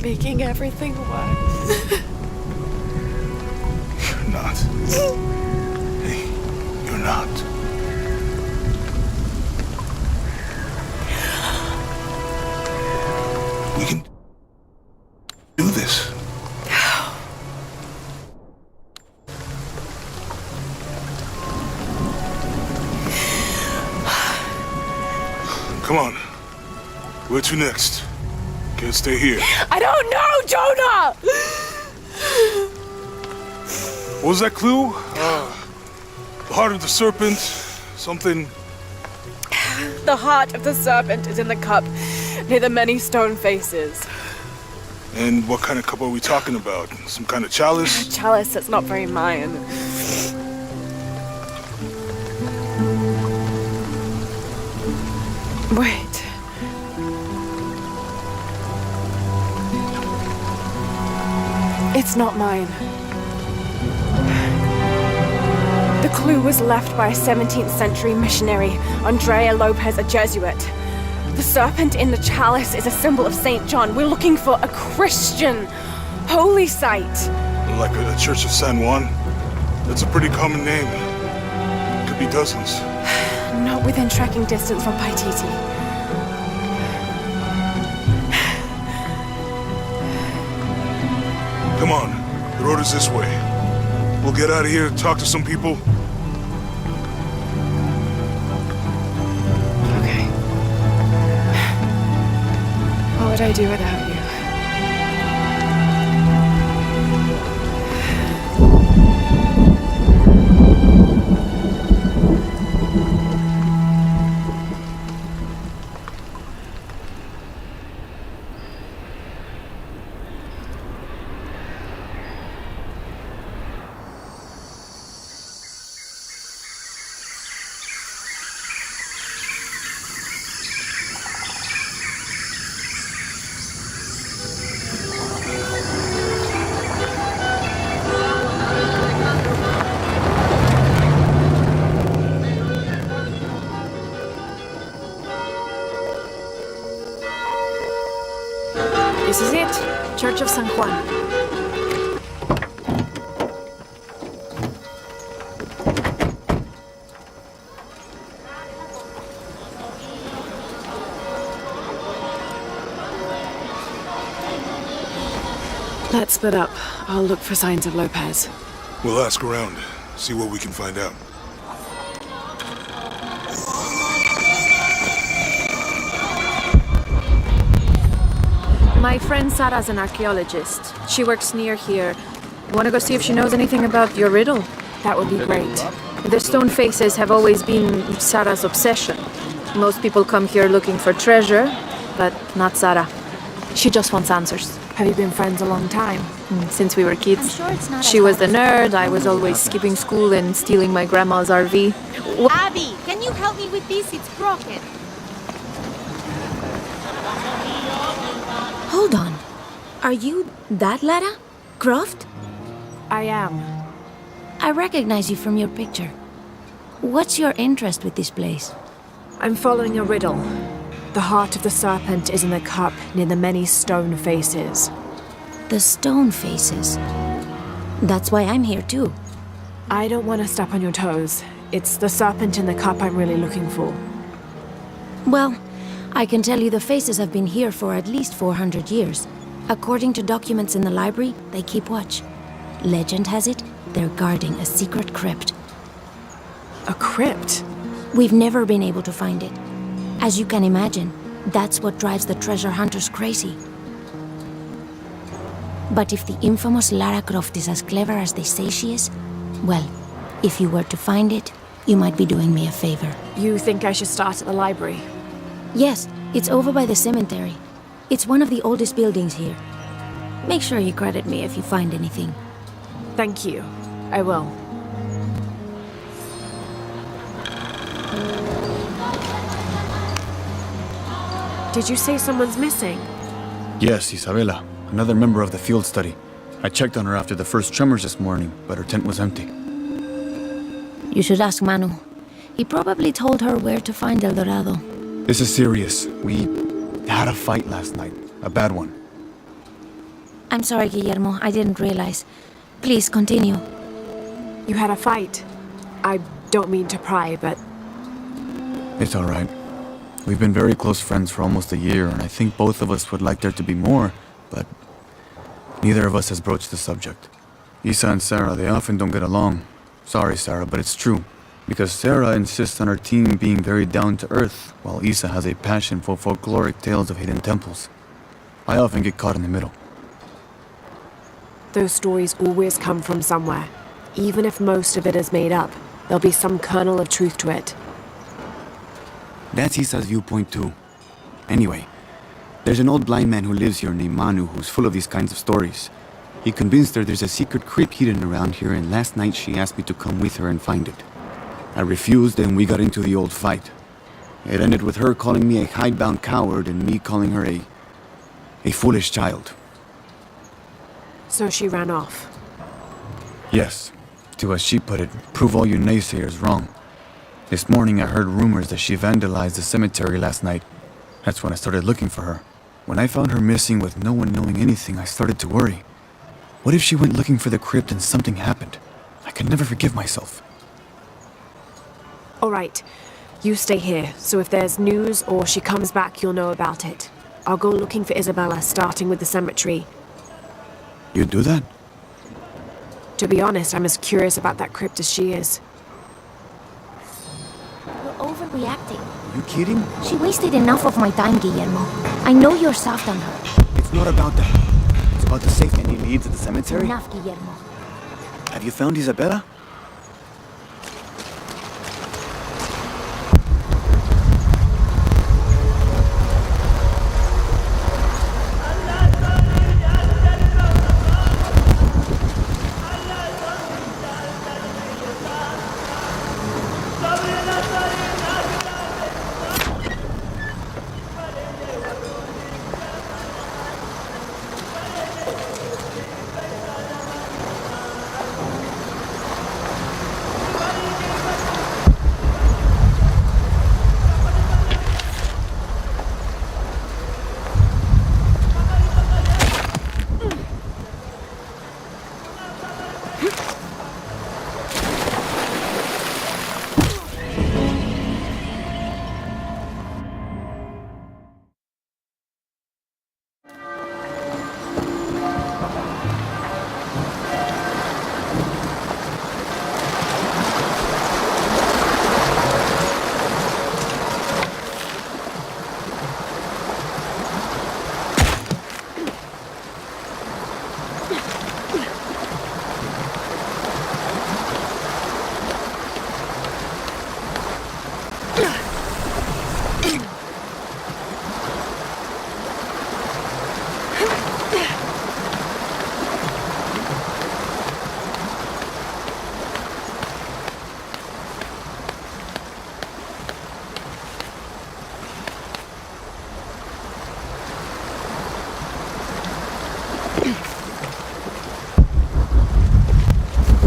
making everything worse. You're not. Hey, you're not. We can do this. Come on. Where to next? Can't stay here. I don't know, Jonah! What was that clue? The heart of the serpent, something... The heart of the serpent is in the cup, near the many stone faces. And what kind of cup are we talking about? Some kind of chalice? A chalice that's not very mine. Wait. It's not mine. The clue was left by a 17th century missionary, Andrea Lopez, a Jesuit. The serpent in the chalice is a symbol of St. John. We're looking for a Christian holy site. Like a Church of San Juan? That's a pretty common name. Could be dozens. Not within trekking distance from Paititi. Come on, the road is this way. We'll get out of here, talk to some people. Okay. What would I do without you? This is it, Church of San Juan. Let's split up. I'll look for signs of Lopez. We'll ask around, see what we can find out. My friend Sarah's an archaeologist. She works near here. Want to go see if she knows anything about your riddle? That would be great. The stone faces have always been Sarah's obsession. Most people come here looking for treasure, but not Sarah. She just wants answers. Have you been friends a long time? Since we were kids. Sure it's not She was the nerd, I was always skipping school and stealing my grandma's RV. Abby, can you help me with this? It's broken. Hold on. Are you that Lara? Croft? I am. I recognize you from your picture. What's your interest with this place? I'm following a riddle. The heart of the serpent is in the cup near the many stone faces. The stone faces. That's why I'm here too. I don't want to step on your toes. It's the serpent in the cup I'm really looking for. Well, I can tell you the faces have been here for at least 400 years. According to documents in the library, they keep watch. Legend has it, they're guarding a secret crypt. A crypt? We've never been able to find it. As you can imagine, that's what drives the treasure hunters crazy. But if the infamous Lara Croft is as clever as they say she is, well, if you were to find it, you might be doing me a favor. You think I should start at the library? Yes, it's over by the cemetery. It's one of the oldest buildings here. Make sure you credit me if you find anything. Thank you. I will. Did you say someone's missing? Yes, Isabela, another member of the field study. I checked on her after the first tremors this morning, but her tent was empty. You should ask Manu. He probably told her where to find El Dorado. This is serious. We had a fight last night. A bad one. I'm sorry, Guillermo. I didn't realize. Please, continue. You had a fight. I don't mean to pry, but It's all right. We've been very close friends for almost a year, and I think both of us would like there to be more, but neither of us has broached the subject. Isa and Sarah, they often don't get along. Sorry, Sarah, but it's true. Because Sarah insists on her team being very down-to-earth, while Isa has a passion for folkloric tales of hidden temples. I often get caught in the middle. those stories always come from somewhere. Even if most of it is made up, there'll be some kernel of truth to it. That's Isa's viewpoint too. Anyway, there's an old blind man who lives here named Manu who's full of these kinds of stories. He convinced her there's a secret crypt hidden around here, and last night she asked me to come with her and find it. I refused, and we got into the old fight. It ended with her calling me a hidebound coward and me calling her a foolish child. So she ran off. Yes, to as she put it, prove all you naysayers wrong. This morning I heard rumors that she vandalized the cemetery last night. That's when I started looking for her. When I found her missing with no one knowing anything, I started to worry. What if she went looking for the crypt and something happened? I could never forgive myself. All right, you stay here, so if there's news or she comes back, you'll know about it. I'll go looking for Isabella, starting with the cemetery. You do that? To be honest, I'm as curious about that crypt as she is. You're overreacting. You kidding? She wasted enough of my time, Guillermo. I know you're soft on her. It's not about that. It's about the safety. Any leads at the cemetery? Enough, Guillermo. Have you found Isabella?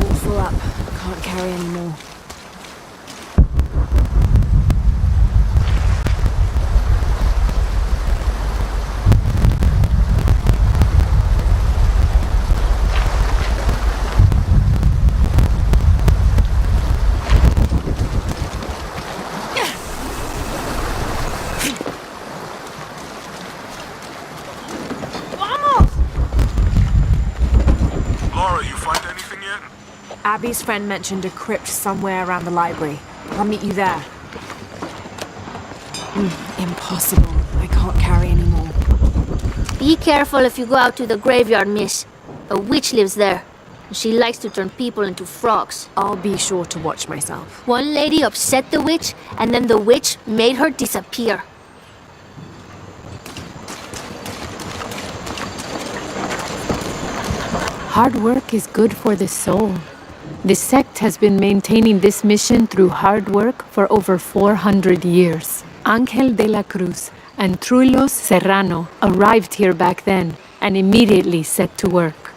All full up. Can't carry any more. Laura, you find anything yet? Abby's friend mentioned a crypt somewhere around the library. I'll meet you there. Impossible. I can't carry any more. Be careful if you go out to the graveyard, miss. A witch lives there. She likes to turn people into frogs. I'll be sure to watch myself. One lady upset the witch, and then the witch made her disappear. Hard work is good for the soul. The sect has been maintaining this mission through hard work for over 400 years. Ángel de la Cruz and Truilos Serrano arrived here back then and immediately set to work.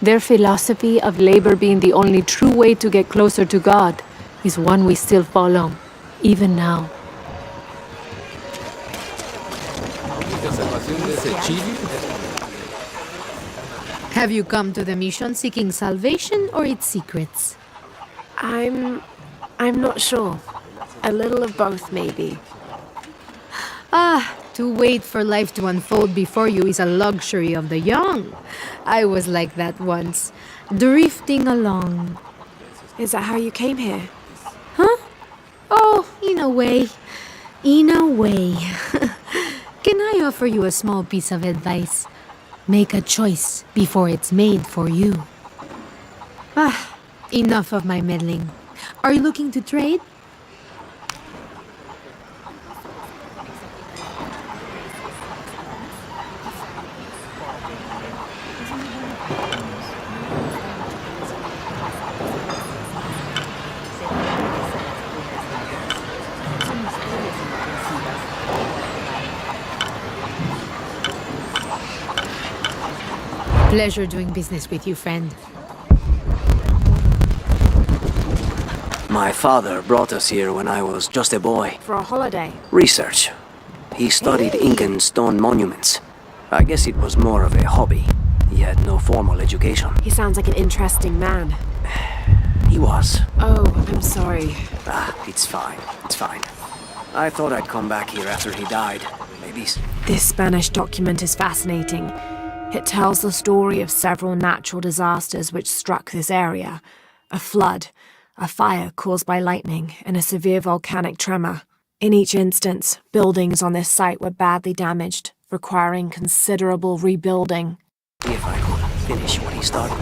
Their philosophy of labor being the only true way to get closer to God is one we still follow, even now. Have you come to the mission seeking salvation or its secrets? I'm not sure. A little of both, maybe. To wait for life to unfold before you is a luxury of the young. I was like that once, drifting along. Is that how you came here? Huh? Oh, in a way. In a way. Can I offer you a small piece of advice? Make a choice before it's made for you. Enough of my meddling. Are you looking to trade? Pleasure doing business with you, friend. My father brought us here when I was just a boy. For a holiday? Research. He studied Incan stone monuments. I guess it was more of a hobby. He had no formal education. He sounds like an interesting man. He was. Oh, I'm sorry. It's fine. It's fine. I thought I'd come back here after he died. Maybe... This Spanish document is fascinating. It tells the story of several natural disasters which struck this area. A flood, a fire caused by lightning, and a severe volcanic tremor. In each instance, buildings on this site were badly damaged, requiring considerable rebuilding. If I could finish what he started.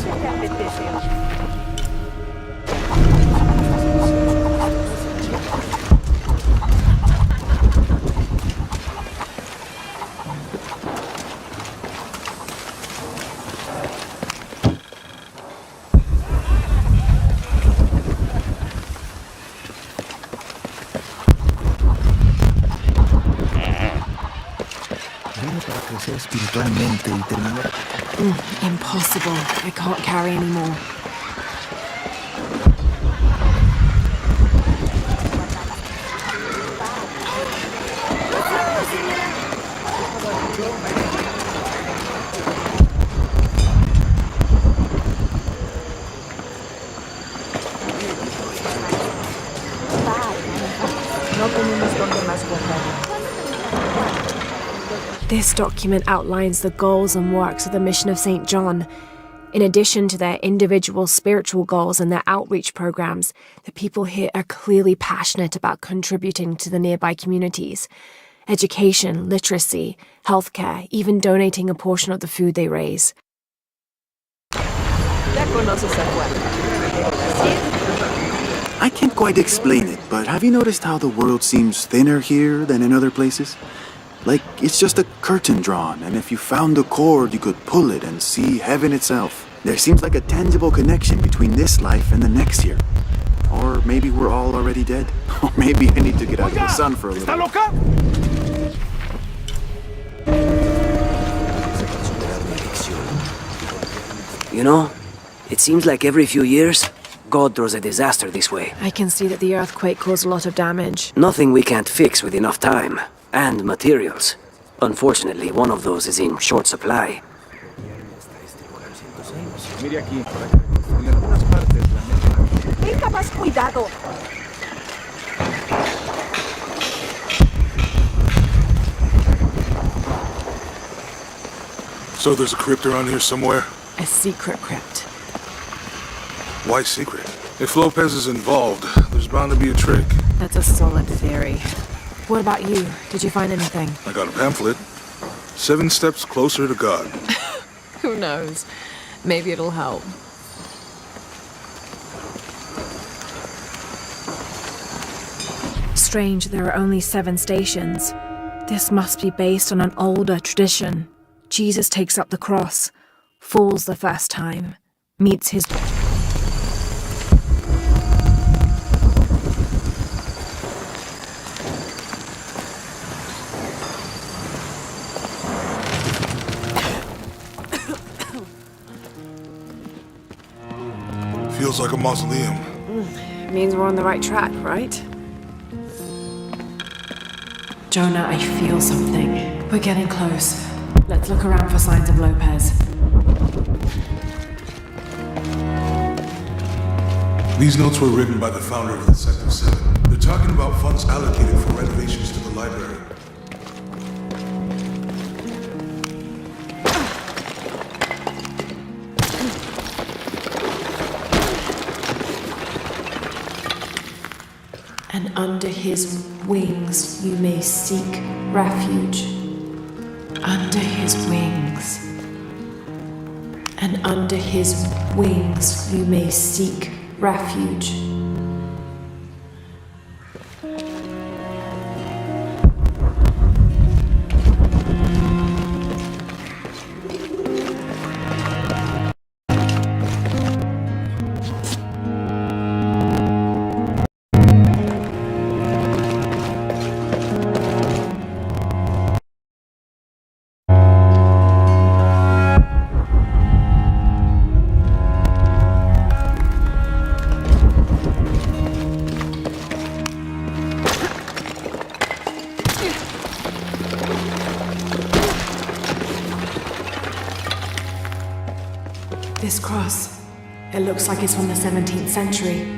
Impossible. I can't carry anymore. This document outlines the goals and works of the mission of St. John. In addition to their individual spiritual goals and their outreach programs, the people here are clearly passionate about contributing to the nearby communities. Education, literacy, healthcare, even donating a portion of the food they raise. I can't quite explain it, but have you noticed how the world seems thinner here than in other places? Like, it's just a curtain drawn, and if you found a cord, you could pull it and see heaven itself. There seems like a tangible connection between this life and the next here. Or maybe we're all already dead. Or maybe I need to get out of the sun for a little. You know, it seems like every few years, God throws a disaster this way. I can see that the earthquake caused a lot of damage. Nothing we can't fix with enough time. And materials. Unfortunately, one of those is in short supply. Tenga más cuidado. So there's a crypt around here somewhere? A secret crypt. Why secret? If Lopez is involved, there's bound to be a trick. That's a solid theory. What about you? Did you find anything? I got a pamphlet. 7 Steps Closer to God. Who knows? Maybe it'll help. Strange, there are only 7 stations. This must be based on an older tradition. Jesus takes up the cross, falls the first time, meets his... Feels like a mausoleum. Means we're on the right track, right? Jonah, I feel something. We're getting close. Let's look around for signs of Lopez. These notes were written by the founder of the Sect of Seven. They're talking about funds allocated for renovations to the library. And under his wings you may seek refuge. Under his wings. And under his wings you may seek refuge. This cross, it looks like it's from the 17th century.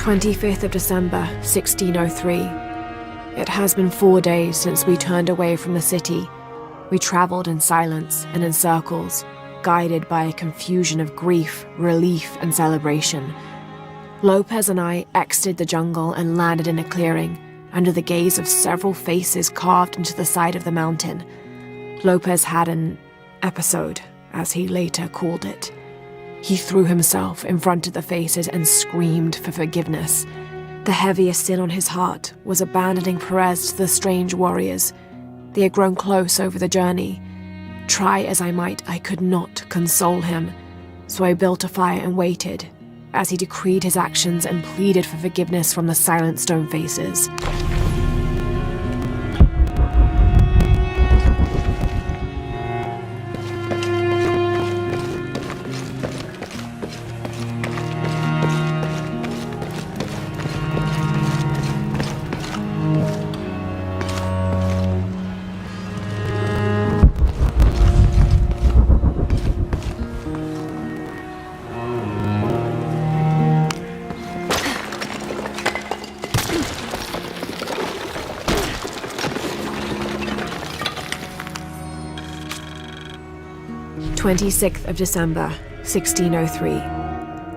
"25th of December, 1603. It has been 4 days since we turned away from the city. We traveled in silence and in circles, guided by a confusion of grief, relief, and celebration. Lopez and I exited the jungle and landed in a clearing, under the gaze of several faces carved into the side of the mountain. Lopez had an episode, as he later called it. He threw himself in front of the faces and screamed for forgiveness. The heaviest sin on his heart was abandoning Perez to the strange warriors. They had grown close over the journey. Try as I might, I could not console him. So I built a fire and waited, as he decreed his actions and pleaded for forgiveness from the silent stone faces. "26th of December, 1603.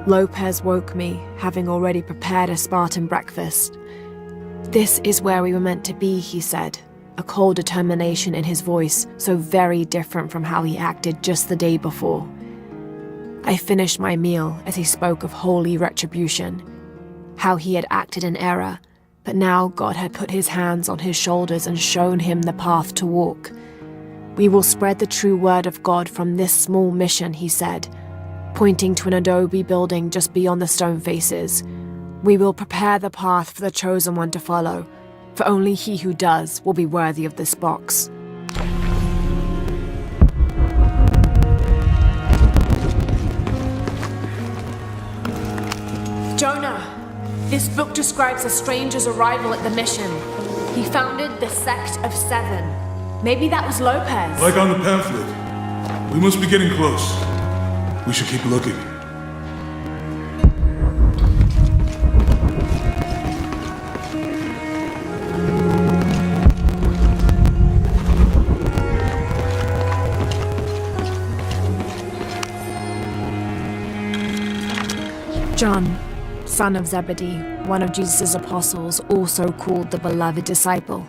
Lopez woke me, having already prepared a Spartan breakfast. This is where we were meant to be, he said, a cold determination in his voice, so very different from how he acted just the day before. I finished my meal as he spoke of holy retribution, how he had acted in error, but now God had put his hands on his shoulders and shown him the path to walk. We will spread the true word of God from this small mission, he said, pointing to an adobe building just beyond the stone faces. We will prepare the path for the chosen one to follow, for only he who does will be worthy of this box. Jonah, this book describes a stranger's arrival at the mission. He founded the Sect of Seven. Maybe that was Lopez. Like on the pamphlet. We must be getting close. We should keep looking. John, son of Zebedee, one of Jesus' apostles, also called the beloved disciple.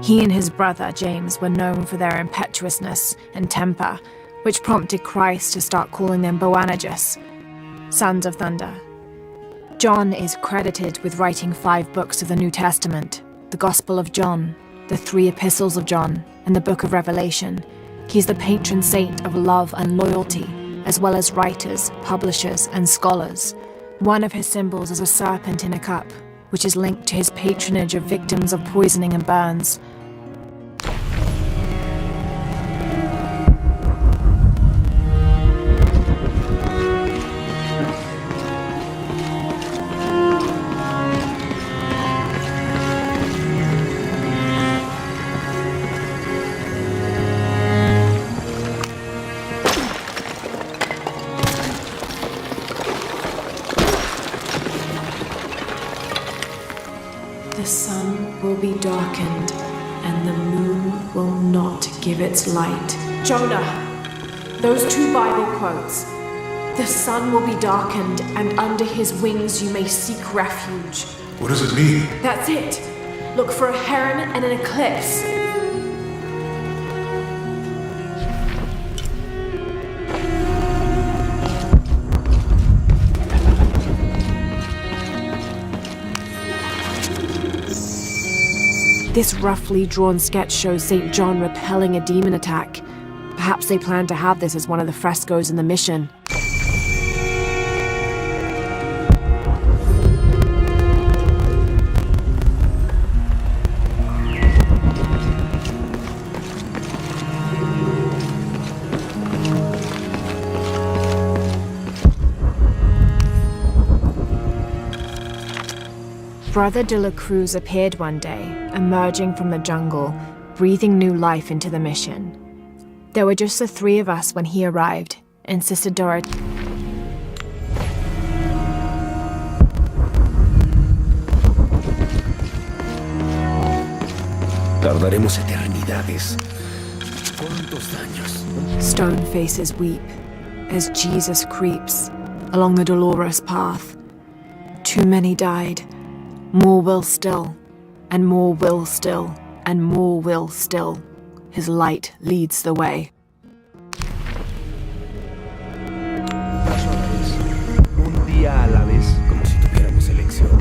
He and his brother, James, were known for their impetuousness and temper, which prompted Christ to start calling them Boanerges, sons of thunder. John is credited with writing 5 books of the New Testament, the Gospel of John, the 3 epistles of John, and the Book of Revelation. He's the patron saint of love and loyalty, as well as writers, publishers, and scholars. One of his symbols is a serpent in a cup, which is linked to his patronage of victims of poisoning and burns. The sun will be darkened, and the moon will not give its light. Jonah, those 2 Bible quotes. The sun will be darkened, and under his wings you may seek refuge. What does it mean? That's it. Look for a heron and an eclipse. This roughly drawn sketch shows St. John repelling a demon attack. Perhaps they plan to have this as one of the frescoes in the mission. Brother de la Cruz appeared one day, emerging from the jungle, breathing new life into the mission. There were just the 3 of us when he arrived, and Sister Dorothy. Tardaremos eternidades. ¿Cuántos años? Stone faces weep as Jesus creeps along the dolorous path. Too many died. More will still, and more will still, and more will still. His light leads the way. Paso a la vez. Un día a la vez, como si tuviéramos elección.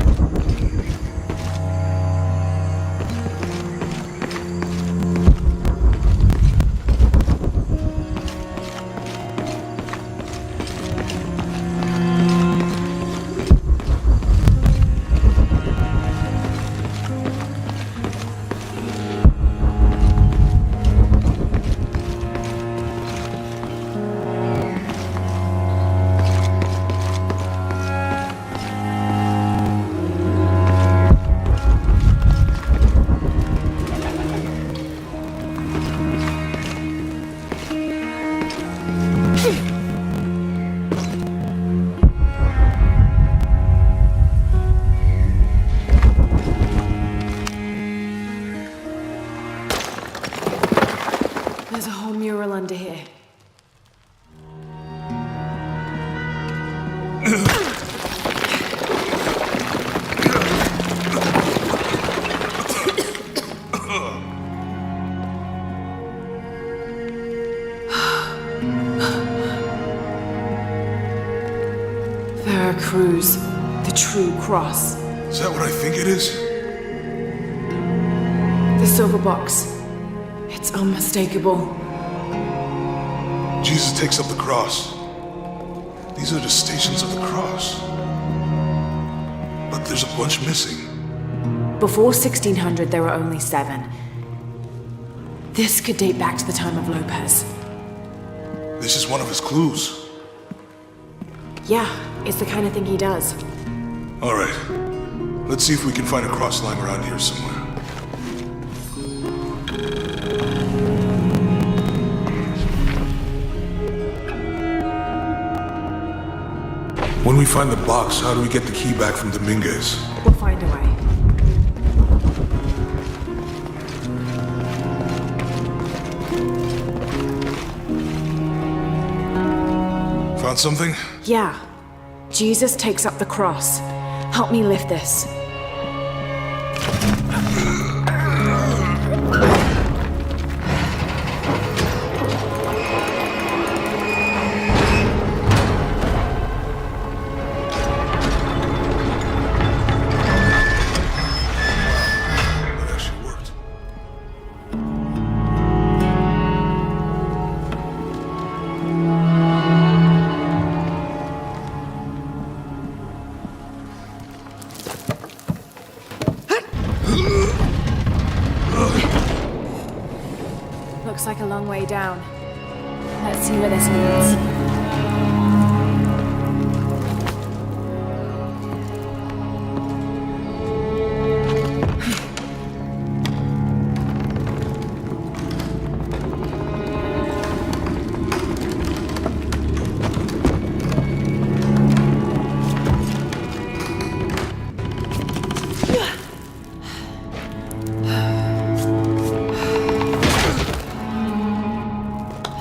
There's a whole mural under here. Veracruz, the true cross. Is that what I think it is? The silver box. It's unmistakable. Jesus takes up the cross. These are the stations of the cross. But there's a bunch missing. Before 1600, there were only 7. This could date back to the time of Lopez. This is one of his clues. Yeah, it's the kind of thing he does. All right. Let's see if we can find a cross lying around here somewhere. When we find the box, how do we get the key back from Dominguez? We'll find a way. Found something? Yeah. Jesus takes up the cross. Help me lift this. That actually worked. Looks like a long way down. Let's see where this leads.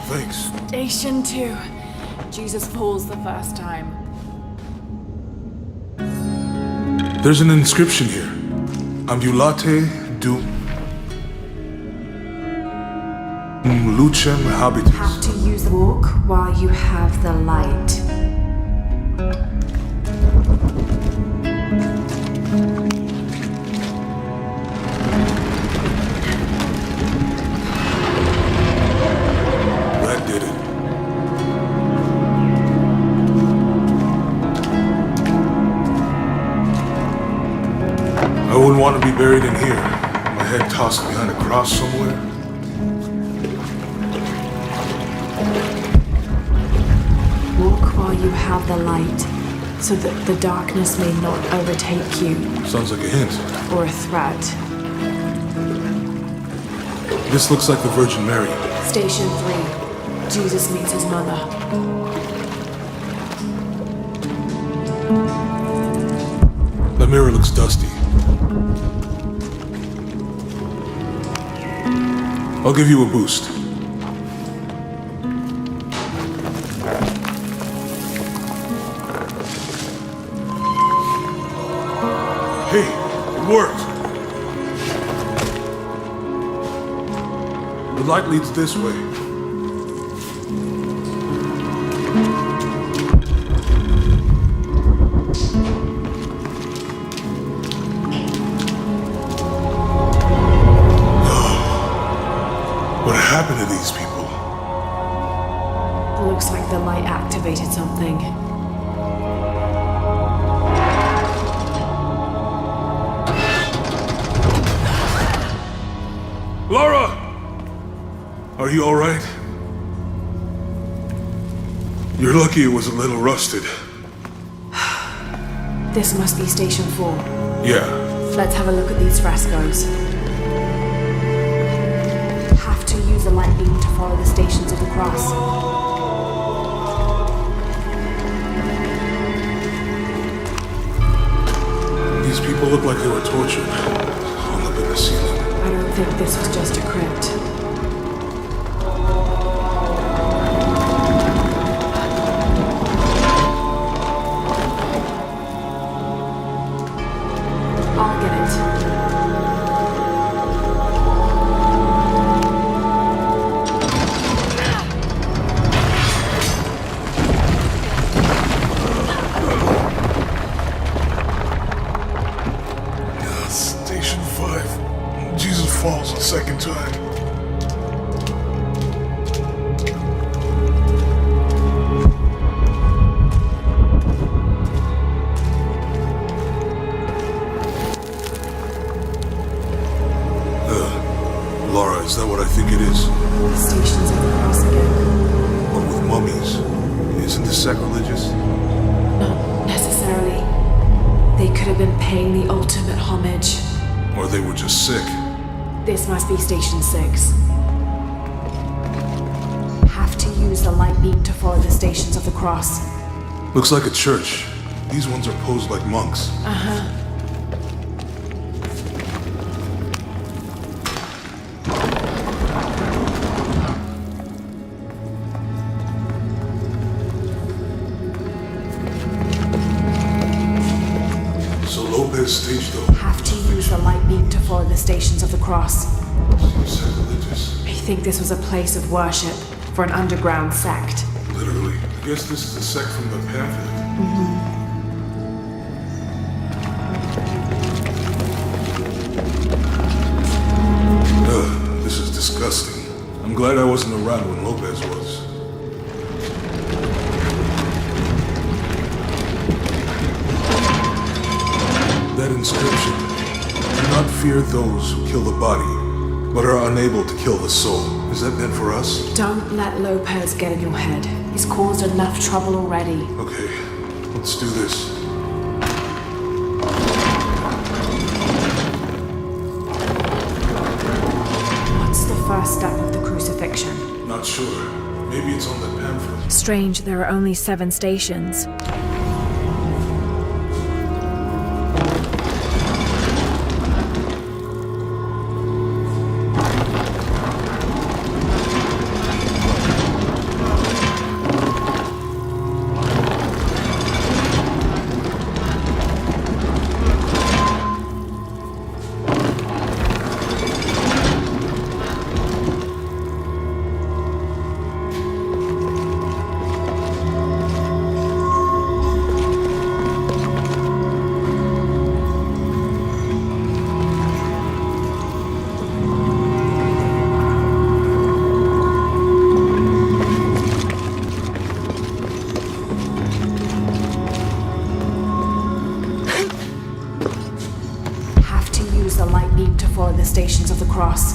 Thanks. Station 2. Jesus falls the first time. There's an inscription here. Ambulate dum lucem habitus. Have to use the walk while you have the light. That did it. I wouldn't want to be buried in here. My head tossed behind a cross somewhere. Walk while you have the light, so that the darkness may not overtake you, Sounds like a hint. or a threat. This looks like the Virgin Mary. Station 3. Jesus meets his mother. The mirror looks dusty. I'll give you a boost. Hey, it worked. The light leads this way. What happened to these people? Looks like the light activated something. Laura! Are you alright? You're lucky it was a little rusted. This must be Station 4. Yeah, Let's have a look at these frescoes. Have to use a light beam to follow the stations of the cross. these people look like they were tortured. Hung up in the ceiling. I don't think this was just a crypt. I'll get it. Station 5. Jesus falls a second time. Laura, is that what I think it is? The stations of the cross again. But with mummies. Isn't this sacrilegious? Not necessarily. They could have been paying the ultimate homage. Or they were just sick? This must be Station 6. Have to use the light beam to follow the stations of the cross. Looks like a church. These ones are posed like monks. Uh-huh. Lopez stage though? Have to use the light beam to follow the Stations of the Cross. Seems sacrilegious. I think this was a place of worship for an underground sect. Literally. I guess this is a sect from the pamphlet. Ugh, this is disgusting. I'm glad I wasn't around when Lopez was. That inscription. Do not fear those who kill the body, but are unable to kill the soul. Is that meant for us? Don't let Lopez get in your head. He's caused enough trouble already. Okay, let's do this. What's the first step of the crucifixion? Not sure. Maybe it's on the pamphlet. Strange, there are only 7 stations. The Stations of the Cross.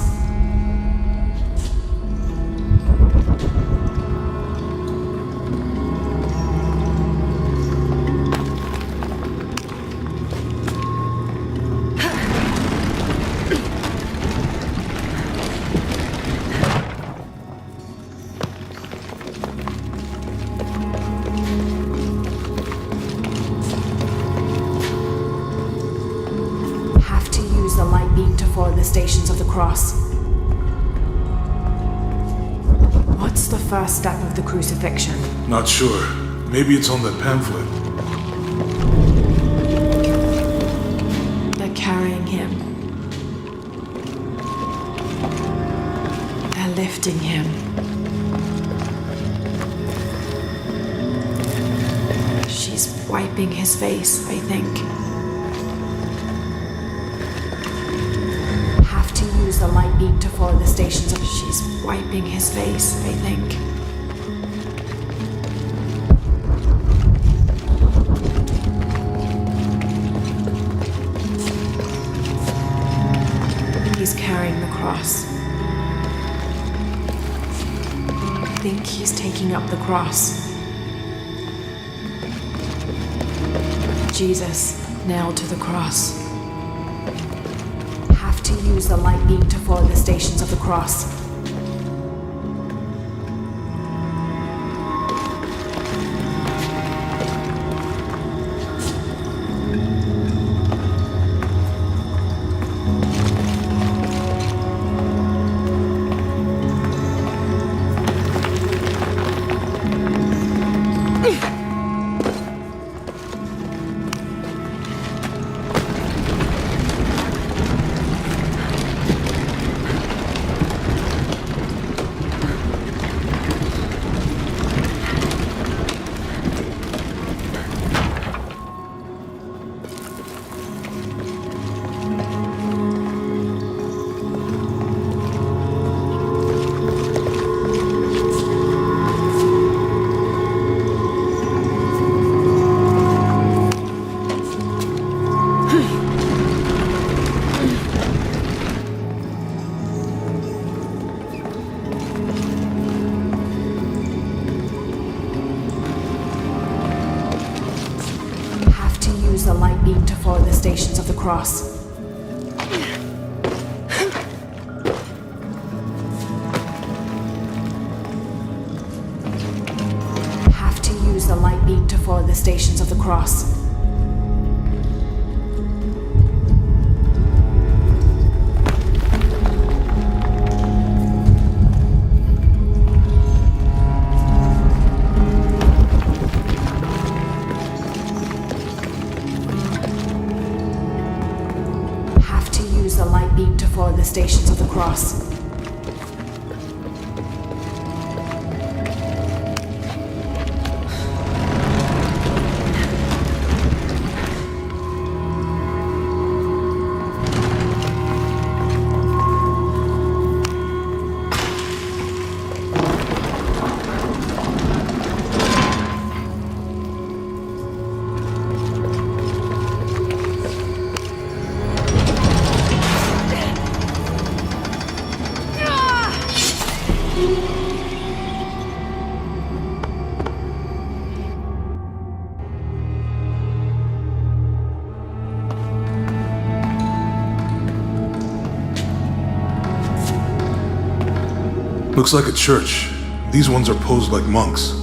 The light beam to follow the Stations of the Cross. What's the first step of the crucifixion? Not sure. Maybe it's on the pamphlet. They're carrying him. They're lifting him. She's wiping his face, I think. Use the light beam to follow the Stations of... She's wiping his face, I think. He's carrying the cross. I think he's taking up the cross. Jesus, nailed to the cross. Use the light beam to follow the Stations of the Cross. Use the light beam to follow the Stations of the Cross. Have to use the light beam to follow the Stations of the Cross. follow the Stations of the Cross. Looks like a church. These ones are posed like monks.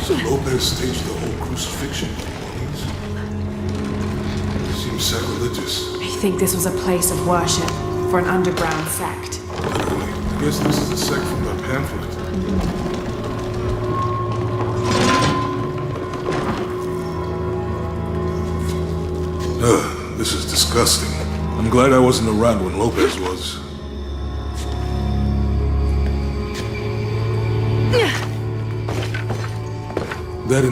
So Lopez staged the whole crucifixion of mummies? Seems sacrilegious. I think this was a place of worship for an underground sect. Literally. I guess this is a sect from that pamphlet. Ugh, this is disgusting. I'm glad I wasn't around when Lopez was. That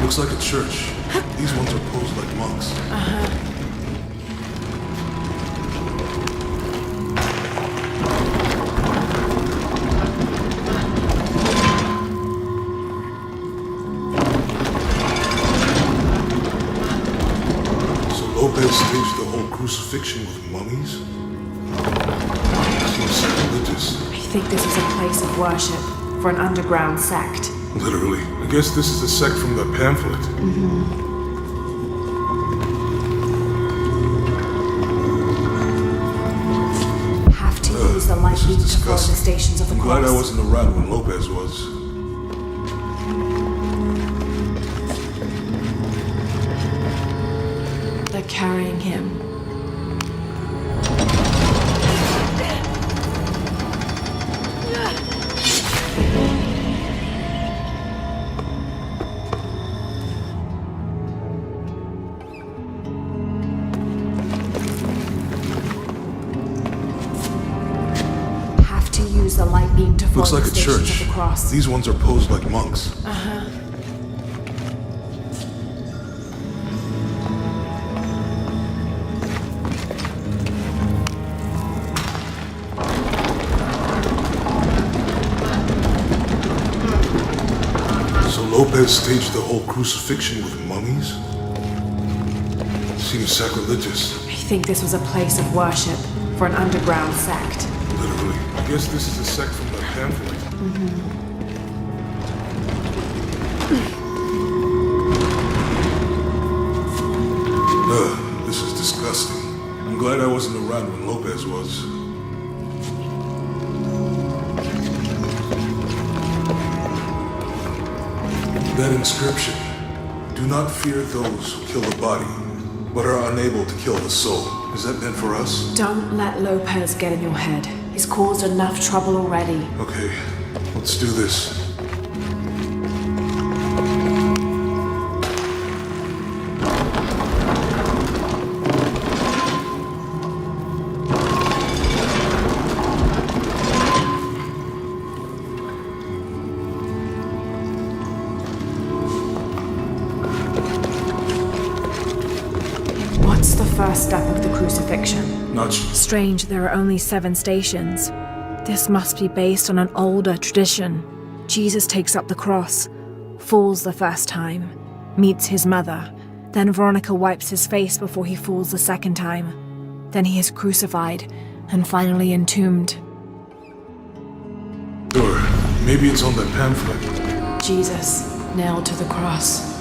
looks like a church. These ones are posed like monks. So Lopez staged the whole crucifixion with mummies? Seems sacrilegious. I think this was a place of worship for an underground sect. Literally. I guess this is a sect from that pamphlet. Have to use the light beam to follow the Stations of the I'm Cross. glad I wasn't around when Lopez was. They're carrying him. Have to use the light beam to follow Looks like the a Stations church. of the Cross. These ones are posed like monks. So Lopez staged the whole crucifixion with mummies? Seems sacrilegious. I think this was a place of worship for an underground sect. Literally. I guess this is a sect from that pamphlet. Ugh, this is disgusting. I'm glad I wasn't around when Lopez was. That inscription. Do not fear those who kill the body, but are unable to kill the soul. Is that meant for us? Don't let Lopez get in your head. He's caused enough trouble already. Okay, let's do this. What's the first step of the crucifixion? Not Strange, there are only 7 stations. This must be based on an older tradition. Jesus takes up the cross, falls the first time, meets his mother. Then Veronica wipes his face before he falls the second time. Then he is crucified and finally entombed. sure. Maybe it's on that pamphlet. Jesus, nailed to the cross.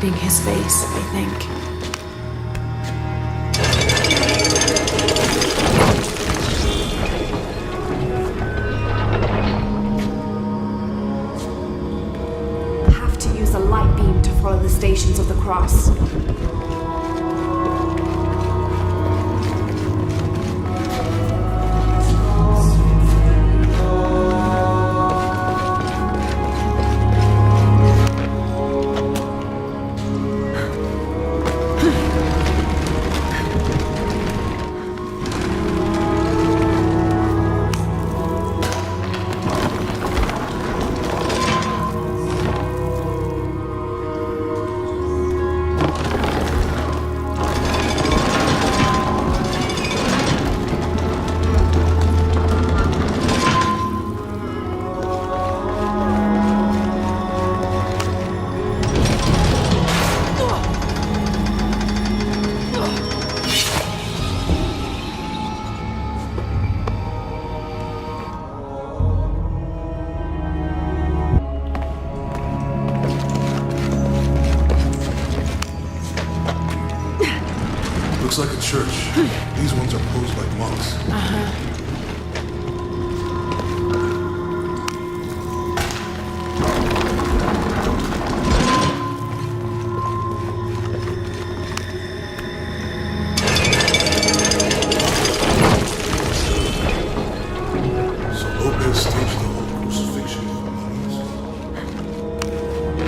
reflecting his face, I think. Have to use a light beam to follow the stations of the cross. Looks like a church. These ones are posed like monks. So Lopez staged the whole crucifixion for mummies.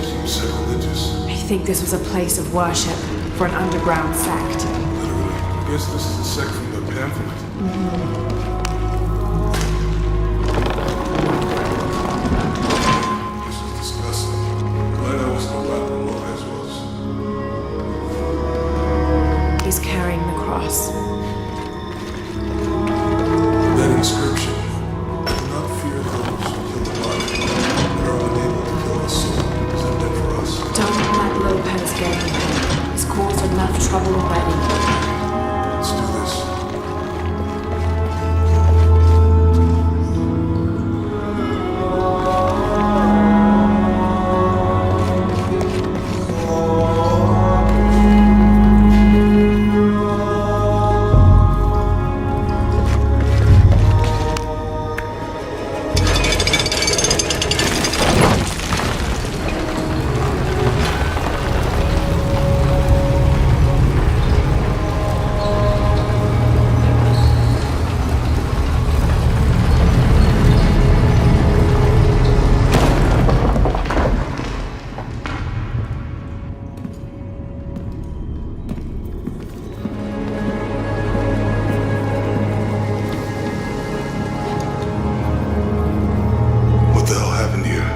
Seems sacrilegious. I think this was a place of worship for an underground sect. Literally. I guess this is a sect from the pamphlet. This is disgusting. Glad I wasn't around when Lopez was. He's carrying the cross. That inscription, do not fear those who kill the body, but are unable to kill the soul. Is that meant for us? Don't let Lopez get in. He's caused enough trouble already. Let's do this. What the hell happened here?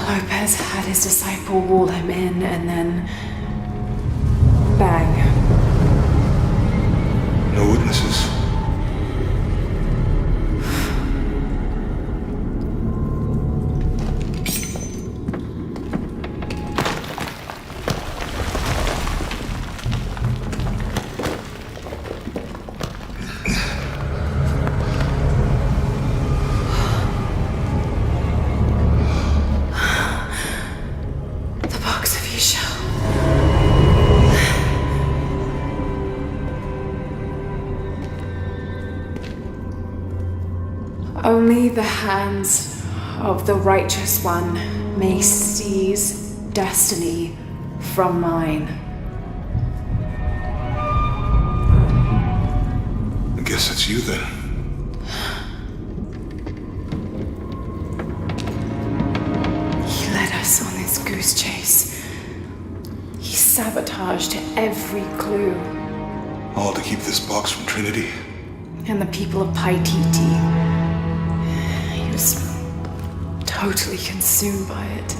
Lopez had his disciple wall him in and then... bang. No witnesses. The box of Isha. Only the hands of the righteous one may seize destiny from mine. I guess it's you then. He led us on this goose chase. He sabotaged every clue. All to keep this box from Trinity. And the people of Paititi. He was totally consumed by it.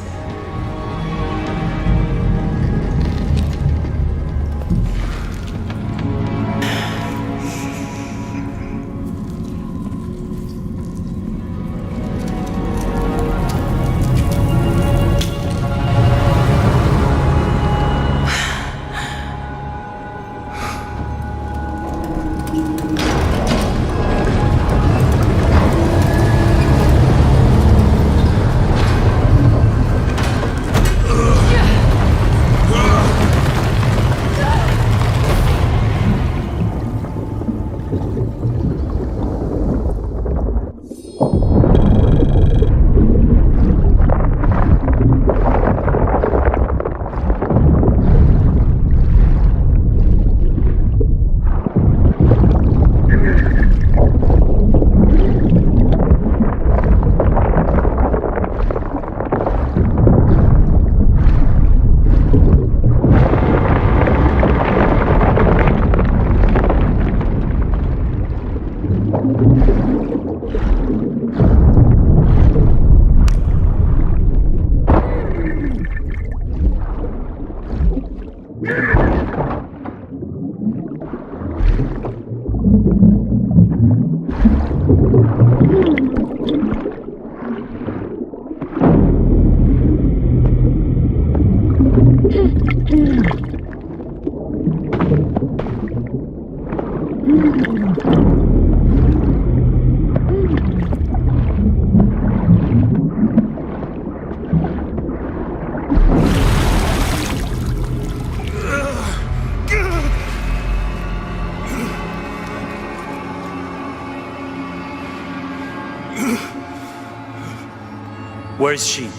Where is she?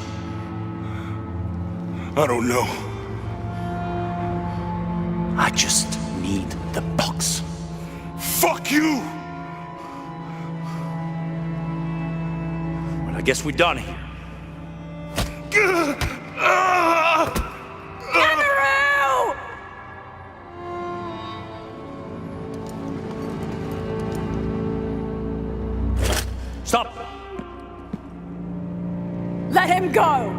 I don't know. I just need the box. Fuck you! Well, I guess we're done here. Amaru! Stop! Let him go!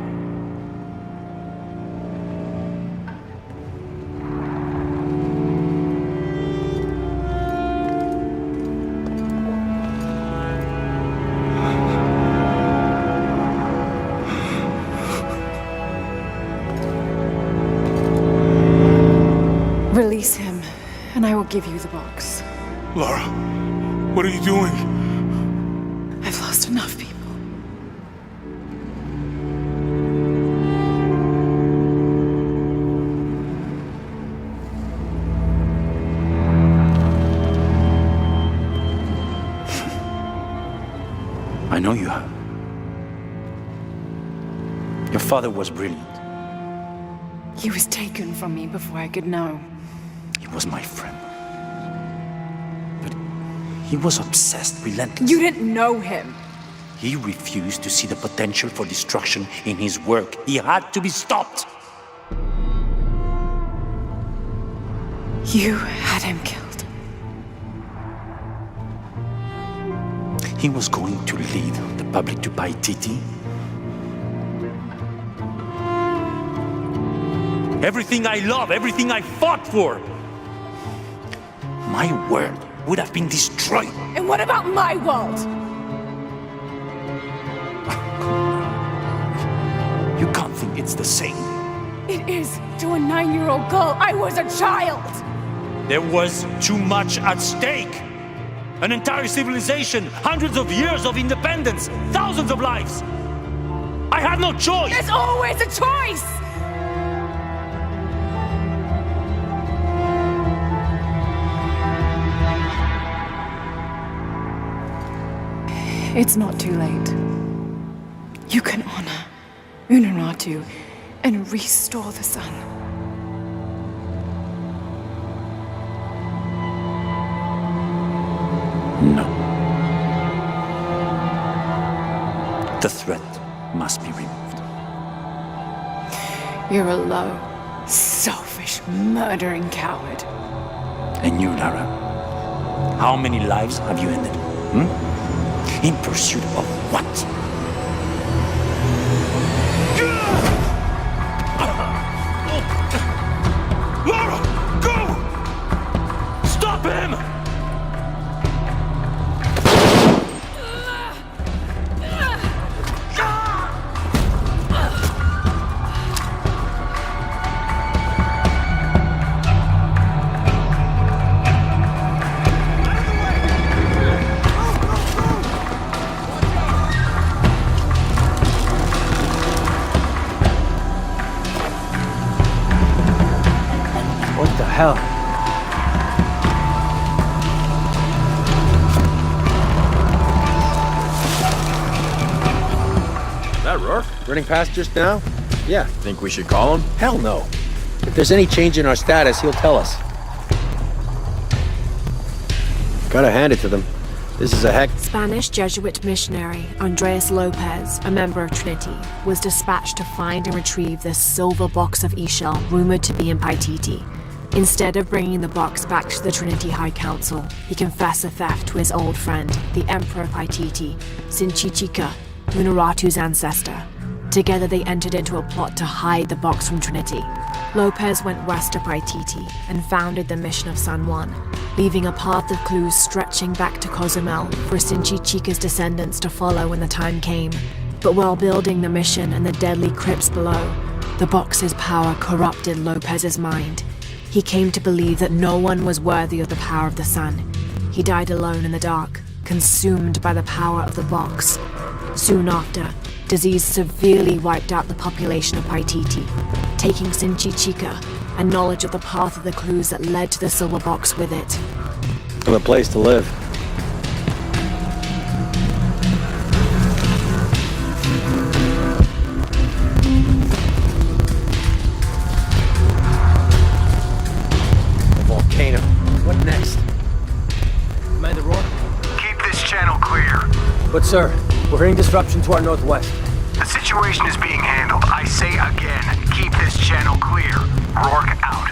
Release him, and I will give you the box. Lara, what are you doing? I've lost enough people. I know you have. Your father was brilliant. He was taken from me before I could know. He was my friend. But he was obsessed, relentless. You didn't know him. He refused to see the potential for destruction in his work. He had to be stopped. You had him killed. He was going to lead the public to Paititi. Everything I love, everything I fought for. My world would have been destroyed. And what about my world? You can't think it's the same. It is to a 9-year-old girl. I was a child. There was too much at stake. An entire civilization, hundreds of years of independence, thousands of lives. I had no choice. There's always a choice. It's not too late. You can honor Unuratu and restore the sun. No. The threat must be removed. You're a low, selfish, murdering coward. And you, Lara? How many lives have you ended? In pursuit of what? Lara, go! Stop him! What the hell? That Rourke? Running past just now? Yeah. Think we should call him? Hell no. If there's any change in our status, he'll tell us. Gotta hand it to them. This is a heck... Spanish Jesuit missionary Andres Lopez, a member of Trinity, was dispatched to find and retrieve this silver box of Ishel rumored to be in Paititi. Instead of bringing the box back to the Trinity High Council, he confessed the theft to his old friend, the Emperor of Paititi, Sinchichika, Unuratu's ancestor. Together they entered into a plot to hide the box from Trinity. Lopez went west to Paititi and founded the mission of San Juan, leaving a path of clues stretching back to Cozumel for Sinchichika's descendants to follow when the time came. But while building the mission and the deadly crypts below, the box's power corrupted Lopez's mind. He came to believe that no one was worthy of the power of the sun. He died alone in the dark, consumed by the power of the box. Soon after, disease severely wiped out the population of Paititi, taking Sinchichika and knowledge of the path of the clues that led to the silver box with it. And a place to live. But sir, we're hearing disruption to our northwest. The situation is being handled. I say again, keep this channel clear. Rourke out.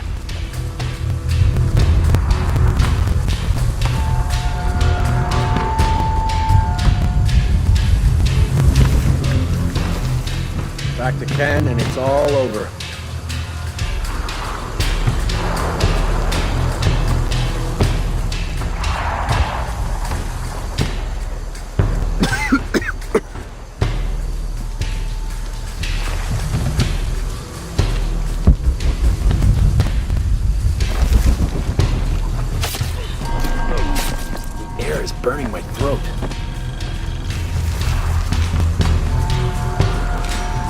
Back to Ken, and it's all over. The air is burning my throat.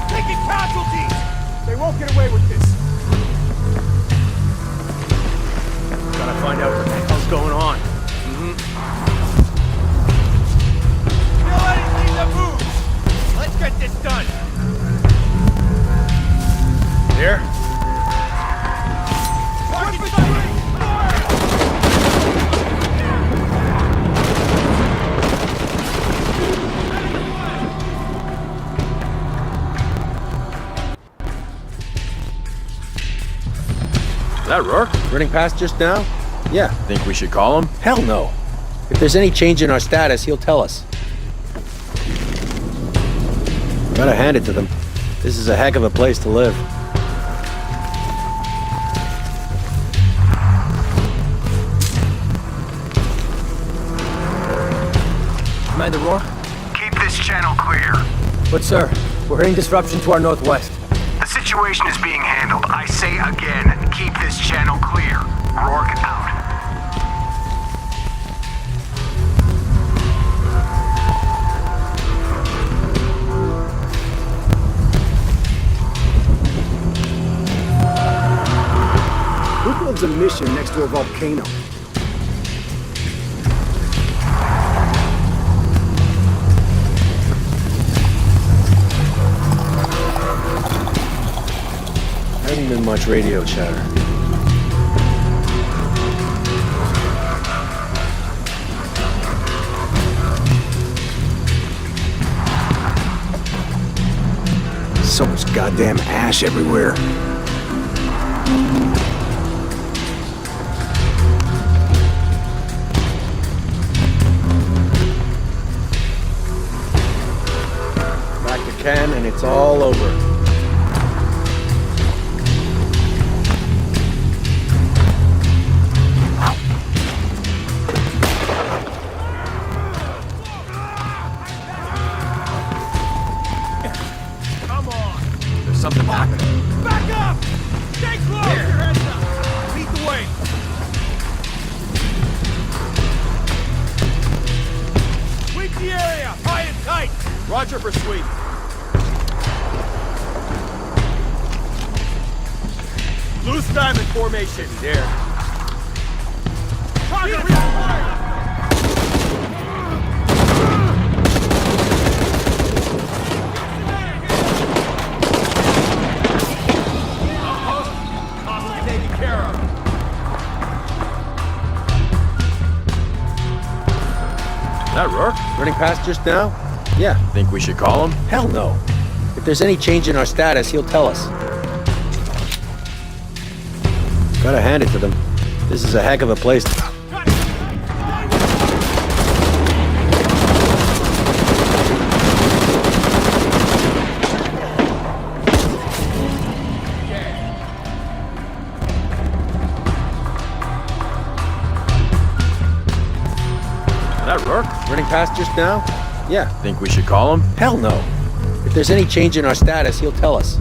Taking casualties! They won't get away with this. Gotta find out what the hell's going on. Kill anything that moves! Let's get this done! Here? Weapons free! Fire! Is that Rourke? Running past just now? Yeah. Think we should call him? Hell no. If there's any change in our status, he'll tell us. Gotta hand it to them. This is a heck of a place to live. Commander Rourke? Keep this channel clear. But sir, we're hearing disruption to our northwest. The situation is being handled. I say again, keep this channel clear. Rourke out. Who builds a mission next to a volcano? Hasn't been much radio chatter. So much goddamn ash everywhere. Back to Ken, and it's all over. Something happening. Back up! Stay close! Here. Your heads up! Lead the way! Sweep the area! High and tight! Roger for sweep. Loose diamond formation. There. Target reacquired! Is that Rourke? Running past just now? Yeah. Think we should call him? Hell no. If there's any change in our status, he'll tell us. Gotta hand it to them. This is a heck of a place to... Is that Rourke? Running past just now? Yeah. Think we should call him? Hell no. If there's any change in our status, he'll tell us.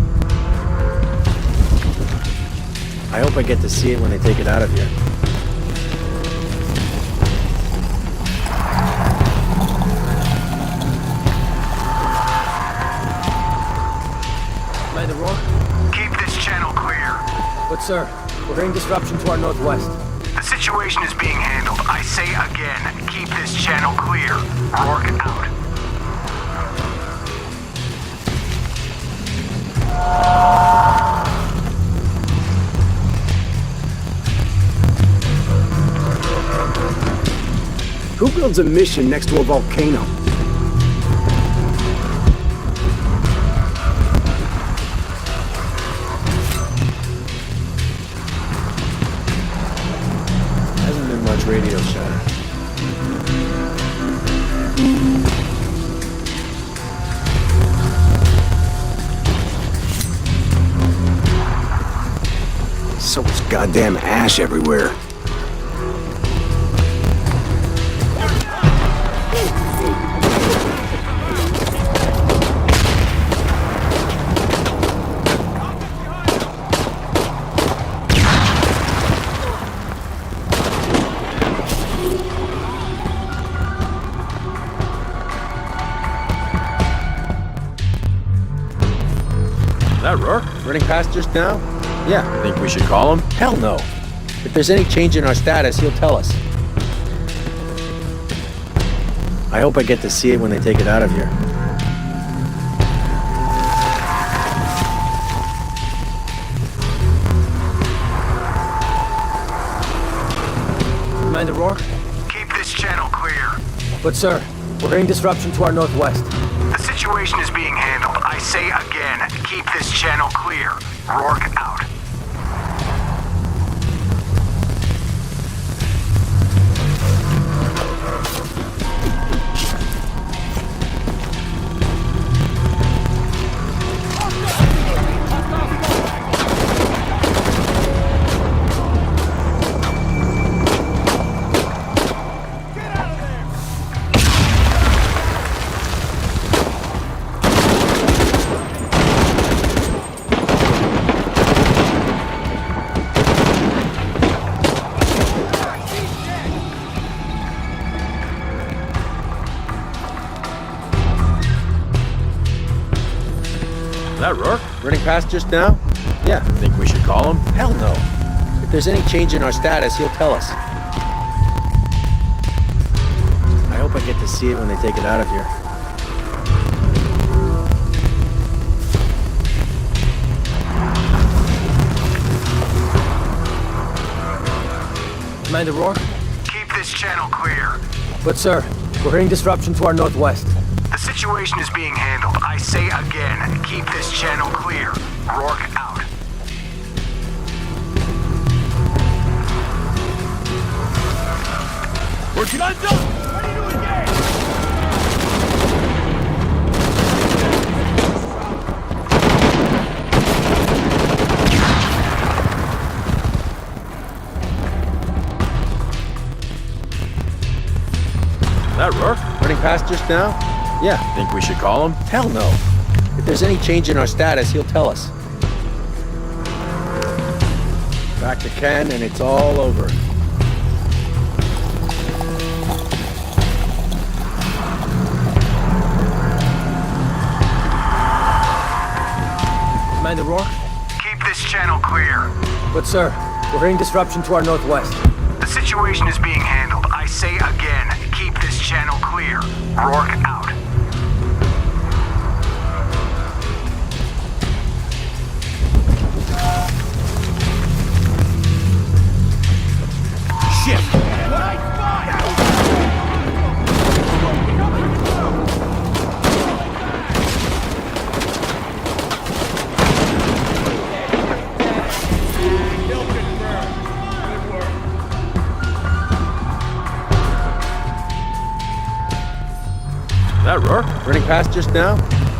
I hope I get to see it when they take it out of here. Commander Rourke? Keep this channel clear. But sir, we're hearing disruption to our northwest. The situation is being handled. I say again, keep this channel clear. Rourke out. Who builds a mission next to a volcano? much radio chatter. So much goddamn ash everywhere. That Rourke? Running past just now? Yeah. Think we should call him? Hell no. If there's any change in our status, he'll tell us. I hope I get to see it when they take it out of here. Commander Rourke? Keep this channel clear. But sir, we're hearing disruption to our northwest. The situation is being handled. I say again, keep this channel clear. Rourke out. That Rourke? Running past just now? Yeah. Think we should call him? Hell no. If there's any change in our status, he'll tell us. I hope I get to see it when they take it out of here. Commander Rourke? Keep this channel clear. But sir, we're hearing disruption to our northwest. The situation is being handled. I say again, keep this channel clear. Rourke out. We're done! Ready to engage! That Rourke? Running past just now? Yeah. Think we should call him? Hell no. If there's any change in our status, he'll tell us. Back to Ken, and it's all over. Commander Rourke? Keep this channel clear. But sir, we're hearing disruption to our northwest. The situation is being handled. I say again, keep this channel clear. Rourke out. Shit! What I find! That Rourke? Running past just now?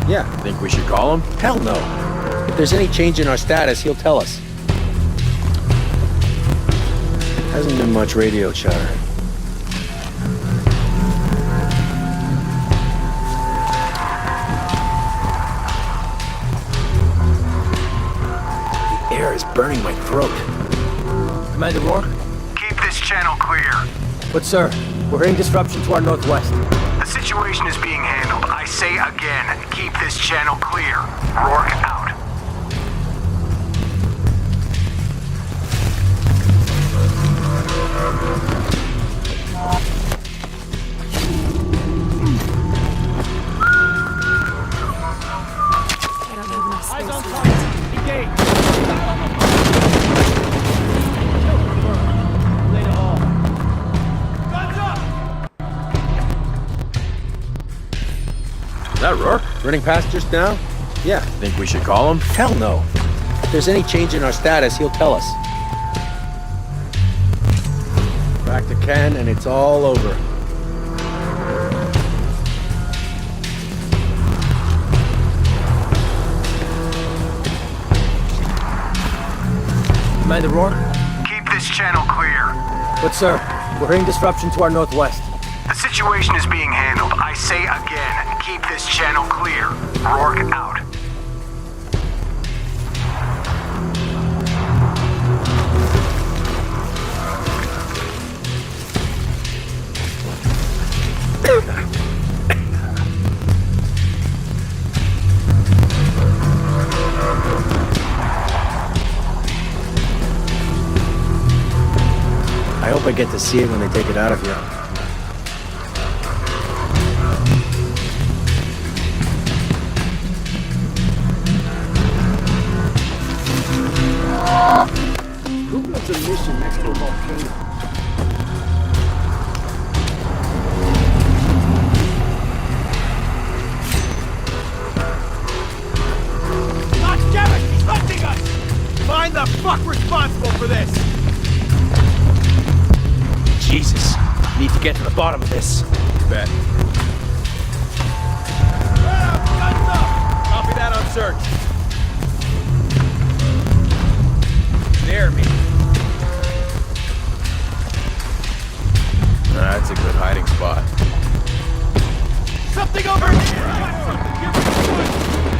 Yeah. Think we should call him? Hell no. If there's any change in our status, he'll tell us. Hasn't been much radio chatter. The air is burning my throat. Commander Rourke? Keep this channel clear. But sir, we're hearing disruption to our northwest. The situation is being handled. I say again, keep this channel clear. Rourke out. Eyes on target! Engage! Lay to all. Guns up! That Rourke? Running past just now? Yeah. Think we should call him? Hell no. If there's any change in our status, he'll tell us. Back back to Ken, and it's all over. Commander Rourke? Keep this channel clear. But sir, we're hearing disruption to our northwest. The situation is being handled. I say again, keep this channel clear. Rourke out. I hope I get to see it when they take it out of here. Who builds a mission next to a volcano? He's hunting us! Find the fuck responsible for this! Jesus. Need to get to the bottom of this. Bet. Guns up! Copy that on search. Near me. That's a good hiding spot. Something over here! Give me a push!